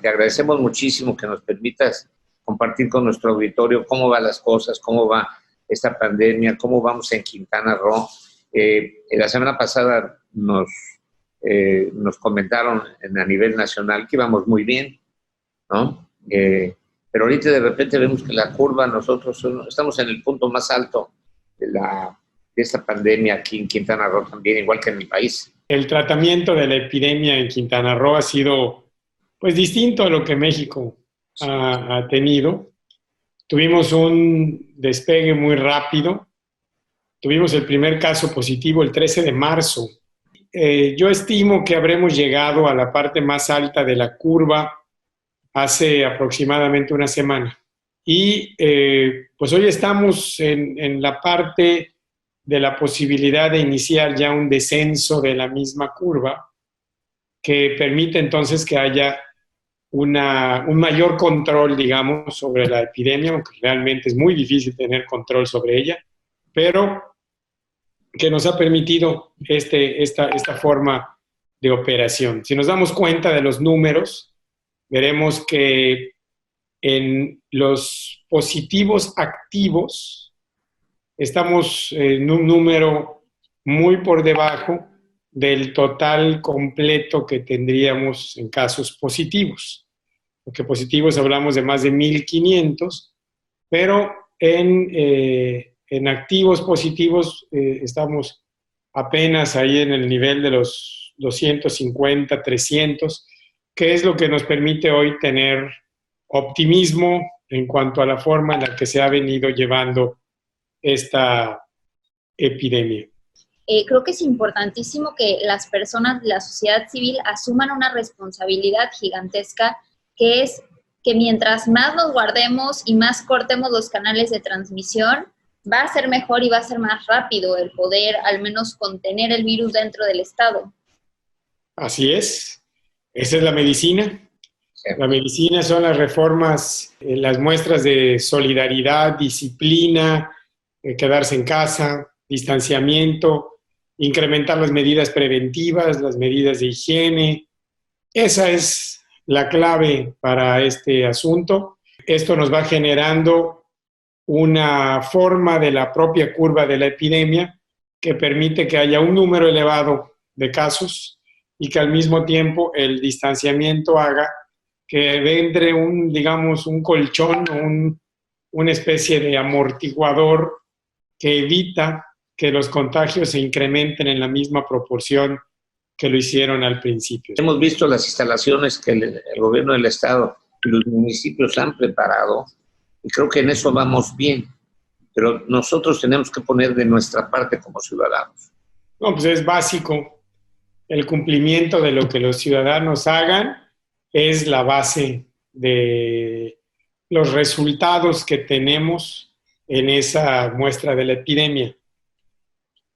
te agradecemos muchísimo que nos permitas compartir con nuestro auditorio cómo van las cosas, cómo va esta pandemia, cómo vamos en Quintana Roo. La semana pasada nos comentaron a nivel nacional que íbamos muy bien, ¿no? Pero ahorita de repente vemos que la curva, nosotros estamos en el punto más alto de esta pandemia aquí en Quintana Roo también, igual que en mi país. El tratamiento de la epidemia en Quintana Roo ha sido pues distinto a lo que México ha tenido. Tuvimos un despegue muy rápido. Tuvimos el primer caso positivo el 13 de marzo. Yo estimo que habremos llegado a la parte más alta de la curva hace aproximadamente una semana. Y pues hoy estamos en la parte de la posibilidad de iniciar ya un descenso de la misma curva que permite entonces que haya un mayor control, digamos, sobre la epidemia, aunque realmente es muy difícil tener control sobre ella, pero que nos ha permitido esta forma de operación. Si nos damos cuenta de los números, veremos que en los positivos activos estamos en un número muy por debajo del total completo que tendríamos en casos positivos. Porque positivos hablamos de más de 1,500, pero en activos positivos estamos apenas ahí en el nivel de los 250, 300, que es lo que nos permite hoy tener optimismo en cuanto a la forma en la que se ha venido llevando esta epidemia. Creo que es importantísimo que las personas de la sociedad civil asuman una responsabilidad gigantesca, que es que mientras más nos guardemos y más cortemos los canales de transmisión, va a ser mejor y va a ser más rápido el poder al menos contener el virus dentro del Estado. Así es. Esa es la medicina. La medicina son las reformas, las muestras de solidaridad, disciplina, quedarse en casa, distanciamiento, incrementar las medidas preventivas, las medidas de higiene. Esa es la clave para este asunto. Esto nos va generando una forma de la propia curva de la epidemia que permite que haya un número elevado de casos y que al mismo tiempo el distanciamiento haga que entre un colchón o una especie de amortiguador que evita que los contagios se incrementen en la misma proporción que lo hicieron al principio. Hemos visto las instalaciones que el gobierno del Estado y los municipios han preparado y creo que en eso vamos bien, pero nosotros tenemos que poner de nuestra parte como ciudadanos. No, pues es básico. El cumplimiento de lo que los ciudadanos hagan es la base de los resultados que tenemos en esa muestra de la epidemia.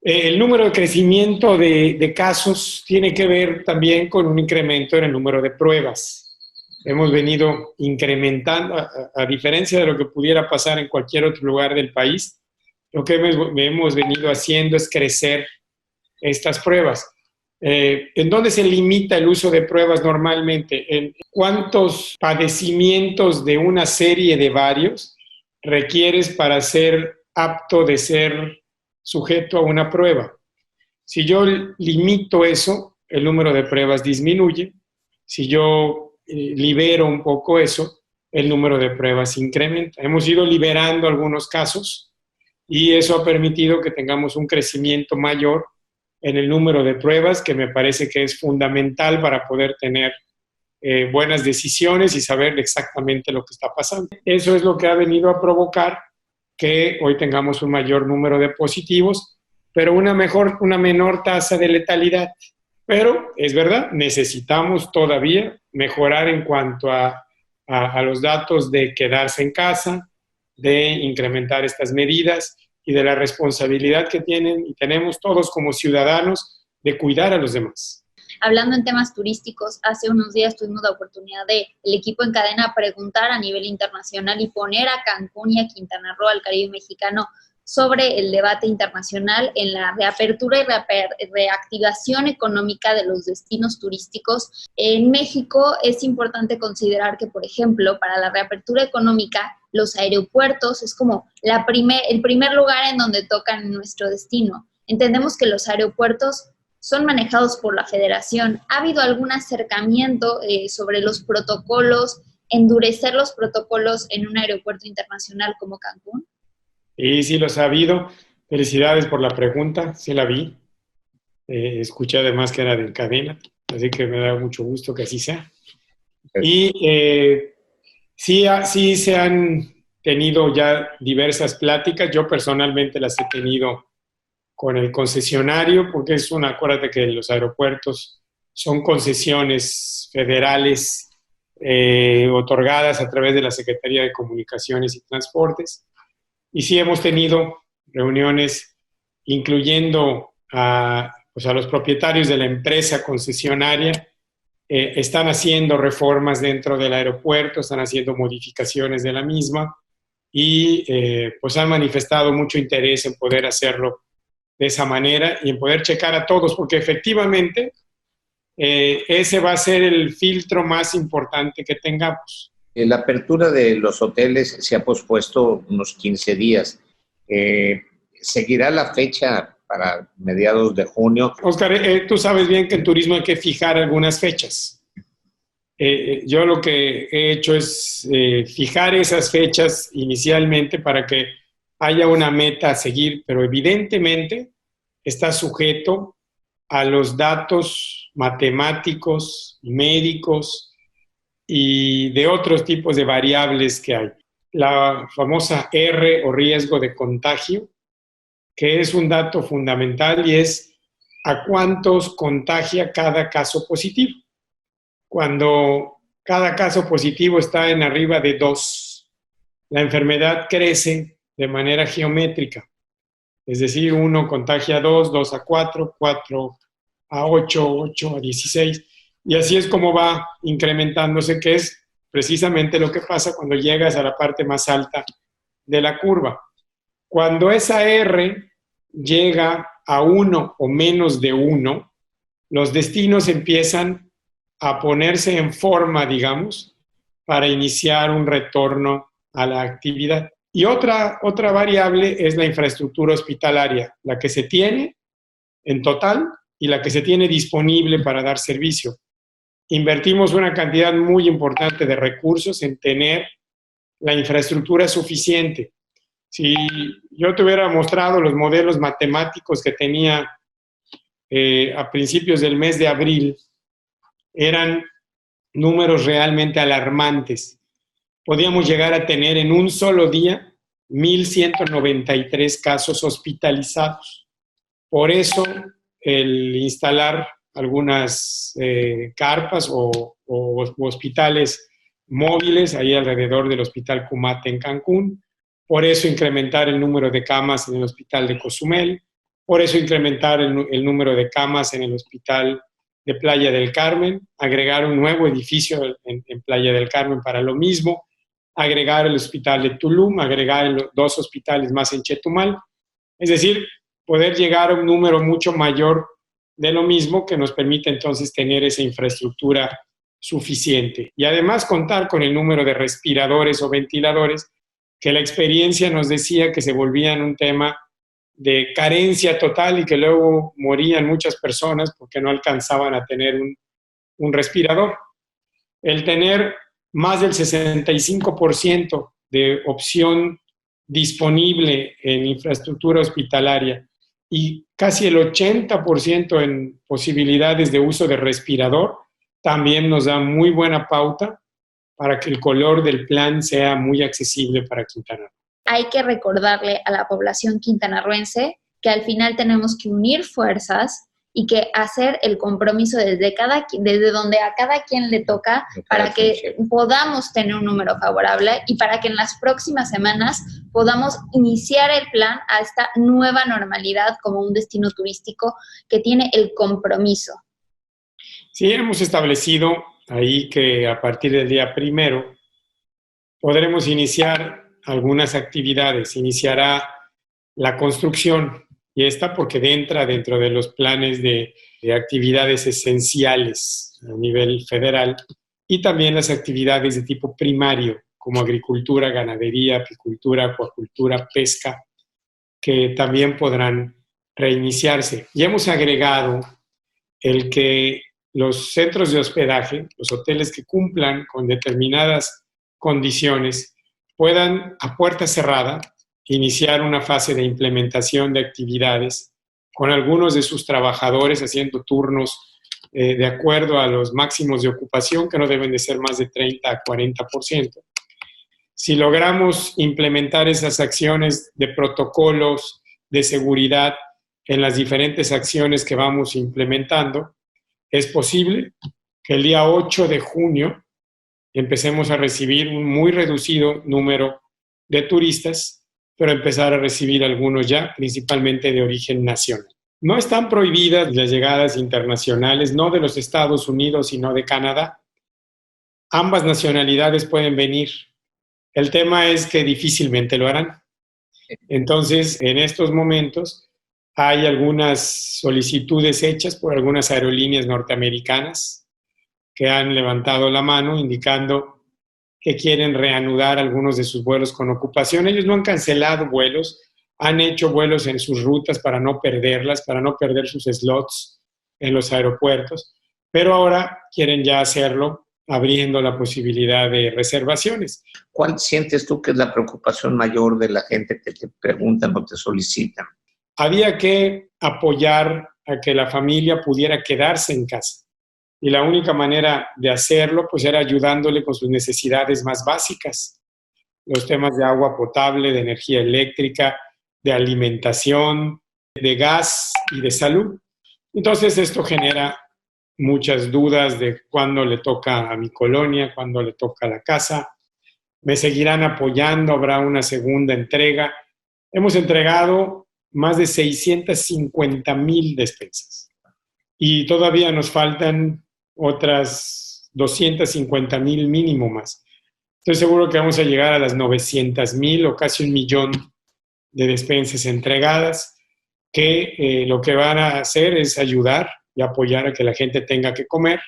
El número de crecimiento de casos tiene que ver también con un incremento en el número de pruebas. Hemos venido incrementando, a diferencia de lo que pudiera pasar en cualquier otro lugar del país, lo que hemos venido haciendo es crecer estas pruebas. ¿En dónde se limita el uso de pruebas normalmente? ¿En cuántos padecimientos de una serie de varios requieres para ser apto de ser sujeto a una prueba? Si yo limito eso, el número de pruebas disminuye. Si yo libero un poco eso, el número de pruebas incrementa. Hemos ido liberando algunos casos y eso ha permitido que tengamos un crecimiento mayor en el número de pruebas, que me parece que es fundamental para poder tener buenas decisiones y saber exactamente lo que está pasando. Eso es lo que ha venido a provocar que hoy tengamos un mayor número de positivos, pero una menor tasa de letalidad. Pero es verdad, necesitamos todavía mejorar en cuanto a los datos de quedarse en casa, de incrementar estas medidas y de la responsabilidad que tienen y tenemos todos como ciudadanos de cuidar a los demás. Hablando en temas turísticos, hace unos días tuvimos la oportunidad de el equipo en cadena preguntar a nivel internacional y poner a Cancún y a Quintana Roo, al Caribe mexicano, sobre el debate internacional en la reapertura y reactivación económica de los destinos turísticos. En México es importante considerar que, por ejemplo, para la reapertura económica, los aeropuertos es como el primer lugar en donde tocan nuestro destino. Entendemos que los aeropuertos son manejados por la Federación. ¿Ha habido algún acercamiento sobre los protocolos, endurecer los protocolos en un aeropuerto internacional como Cancún? Y sí los ha habido. Felicidades por la pregunta, sí la vi. Escuché además que era de cadena, así que me da mucho gusto que así sea. Y sí se han tenido ya diversas pláticas. Yo personalmente las he tenido con el concesionario, porque acuérdate que los aeropuertos son concesiones federales otorgadas a través de la Secretaría de Comunicaciones y Transportes. Y sí hemos tenido reuniones incluyendo a los propietarios de la empresa concesionaria. Están haciendo reformas dentro del aeropuerto, están haciendo modificaciones de la misma y pues han manifestado mucho interés en poder hacerlo de esa manera y en poder checar a todos, porque efectivamente ese va a ser el filtro más importante que tengamos. La apertura de los hoteles se ha pospuesto unos 15 días. ¿Seguirá la fecha para mediados de junio? Oscar, tú sabes bien que en turismo hay que fijar algunas fechas. Yo lo que he hecho es fijar esas fechas inicialmente para que haya una meta a seguir, pero evidentemente está sujeto a los datos matemáticos, médicos y de otros tipos de variables que hay. La famosa R o riesgo de contagio, que es un dato fundamental y es a cuántos contagia cada caso positivo. Cuando cada caso positivo está en arriba de 2, la enfermedad crece de manera geométrica. Es decir, 1 contagia a 2, 2 a 4, 4 a 8, 8 a 16. Y así es como va incrementándose, que es precisamente lo que pasa cuando llegas a la parte más alta de la curva. Cuando esa R llega a 1 o menos de 1, los destinos empiezan a ponerse en forma, digamos, para iniciar un retorno a la actividad. Y otra variable es la infraestructura hospitalaria, la que se tiene en total y la que se tiene disponible para dar servicio. Invertimos una cantidad muy importante de recursos en tener la infraestructura suficiente. Si yo te hubiera mostrado los modelos matemáticos que tenía a principios del mes de abril, eran números realmente alarmantes. Podíamos llegar a tener en un solo día 1,193 casos hospitalizados. Por eso el instalar algunas carpas o hospitales móviles ahí alrededor del Hospital Cumate en Cancún, por eso incrementar el número de camas en el Hospital de Cozumel, por eso incrementar el número de camas en el Hospital de Playa del Carmen, agregar un nuevo edificio en Playa del Carmen para lo mismo, agregar el Hospital de Tulum, agregar 2 hospitales más en Chetumal, es decir, poder llegar a un número mucho mayor de lo mismo que nos permite entonces tener esa infraestructura suficiente. Y además contar con el número de respiradores o ventiladores que la experiencia nos decía que se volvían un tema de carencia total y que luego morían muchas personas porque no alcanzaban a tener un respirador. El tener más del 65% de opción disponible en infraestructura hospitalaria y casi el 80% en posibilidades de uso de respirador, también nos da muy buena pauta para que el color del plan sea muy accesible para Quintana Roo. Hay que recordarle a la población quintanarroense que al final tenemos que unir fuerzas y que hacer el compromiso desde donde a cada quien le toca para que podamos tener un número favorable y para que en las próximas semanas podamos iniciar el plan a esta nueva normalidad como un destino turístico que tiene el compromiso. Sí, hemos establecido ahí que a partir del día 1 podremos iniciar algunas actividades. Iniciará la construcción, y esta porque entra dentro de los planes de actividades esenciales a nivel federal, y también las actividades de tipo primario, como agricultura, ganadería, apicultura, acuacultura, pesca, que también podrán reiniciarse. Y hemos agregado el que los centros de hospedaje, los hoteles que cumplan con determinadas condiciones, puedan a puerta cerrada iniciar una fase de implementación de actividades con algunos de sus trabajadores haciendo turnos de acuerdo a los máximos de ocupación, que no deben de ser más de 30 a 40%. Si logramos implementar esas acciones de protocolos de seguridad en las diferentes acciones que vamos implementando, es posible que el día 8 de junio empecemos a recibir un muy reducido número de turistas, pero empezar a recibir algunos ya, principalmente de origen nacional. No están prohibidas las llegadas internacionales, no de los Estados Unidos, sino de Canadá. Ambas nacionalidades pueden venir. El tema es que difícilmente lo harán. Entonces, en estos momentos, hay algunas solicitudes hechas por algunas aerolíneas norteamericanas que han levantado la mano indicando que quieren reanudar algunos de sus vuelos con ocupación. Ellos no han cancelado vuelos, han hecho vuelos en sus rutas para no perderlas, para no perder sus slots en los aeropuertos, pero ahora quieren ya hacerlo abriendo la posibilidad de reservaciones. ¿Cuál sientes tú que es la preocupación mayor de la gente que te preguntan o te solicitan? Había que apoyar a que la familia pudiera quedarse en casa. Y la única manera de hacerlo, pues, era ayudándole con sus necesidades más básicas. Los temas de agua potable, de energía eléctrica, de alimentación, de gas y de salud. Entonces, esto genera muchas dudas de cuándo le toca a mi colonia, cuándo le toca a la casa. Me seguirán apoyando, habrá una segunda entrega. Hemos entregado más de 650,000 despensas y todavía nos faltan otras 250,000 mínimo más. Estoy seguro que vamos a llegar a las 900,000 o casi 1,000,000 de despensas entregadas, que lo que van a hacer es ayudar y apoyar a que la gente tenga que comer,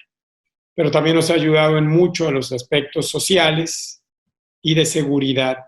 pero también nos ha ayudado en mucho a los aspectos sociales y de seguridad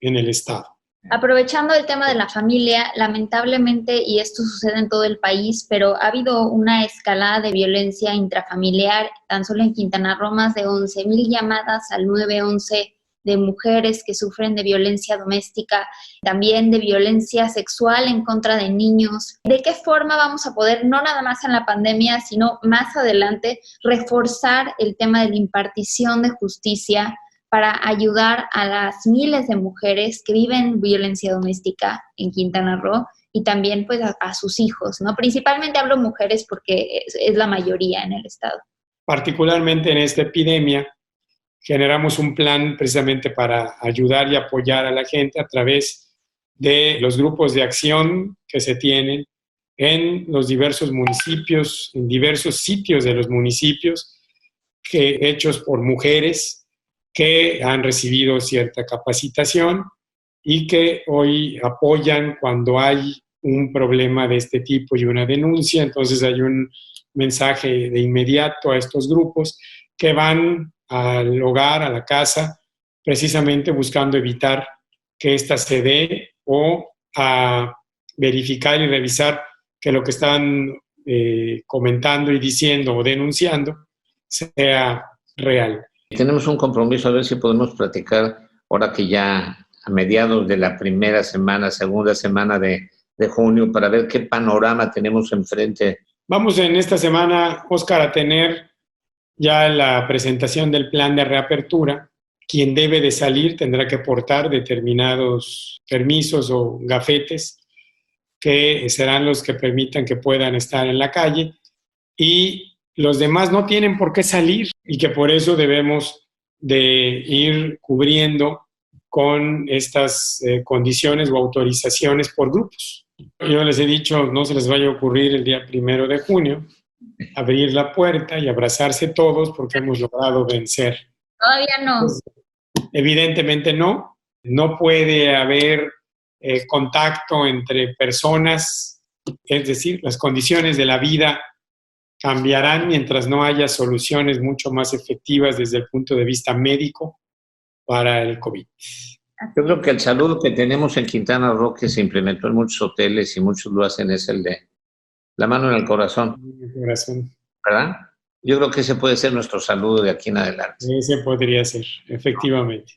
en el Estado. Aprovechando el tema de la familia, lamentablemente, y esto sucede en todo el país, pero ha habido una escalada de violencia intrafamiliar. Tan solo en Quintana Roo, más de 11,000 llamadas al 911 de mujeres que sufren de violencia doméstica, también de violencia sexual en contra de niños. ¿De qué forma vamos a poder, no nada más en la pandemia, sino más adelante, reforzar el tema de la impartición de justicia para ayudar a las miles de mujeres que viven violencia doméstica en Quintana Roo y también pues a sus hijos, ¿no? Principalmente hablo mujeres porque es la mayoría en el estado. Particularmente en esta epidemia, generamos un plan precisamente para ayudar y apoyar a la gente a través de los grupos de acción que se tienen en los diversos municipios, en diversos sitios de los municipios, hechos por mujeres que han recibido cierta capacitación y que hoy apoyan cuando hay un problema de este tipo y una denuncia. Entonces hay un mensaje de inmediato a estos grupos que van al hogar, a la casa, precisamente buscando evitar que ésta se dé o a verificar y revisar que lo que están comentando y diciendo o denunciando sea real. Tenemos un compromiso, a ver si podemos platicar ahora que ya a mediados de la primera semana, segunda semana de junio, para ver qué panorama tenemos enfrente. Vamos en esta semana, Óscar, a tener ya la presentación del plan de reapertura. Quien debe de salir tendrá que portar determinados permisos o gafetes que serán los que permitan que puedan estar en la calle, y los demás no tienen por qué salir y que por eso debemos de ir cubriendo con estas condiciones o autorizaciones por grupos. Yo les he dicho, no se les vaya a ocurrir el día 1 de junio abrir la puerta y abrazarse todos porque hemos logrado vencer. Todavía no. Pues, evidentemente no puede haber contacto entre personas, es decir, las condiciones de la vida cambiarán mientras no haya soluciones mucho más efectivas desde el punto de vista médico para el COVID. Yo creo que el saludo que tenemos en Quintana Roo, que se implementó en muchos hoteles y muchos lo hacen, es el de la mano en el corazón. El corazón. ¿Verdad? Yo creo que ese puede ser nuestro saludo de aquí en adelante. Ese podría ser, efectivamente.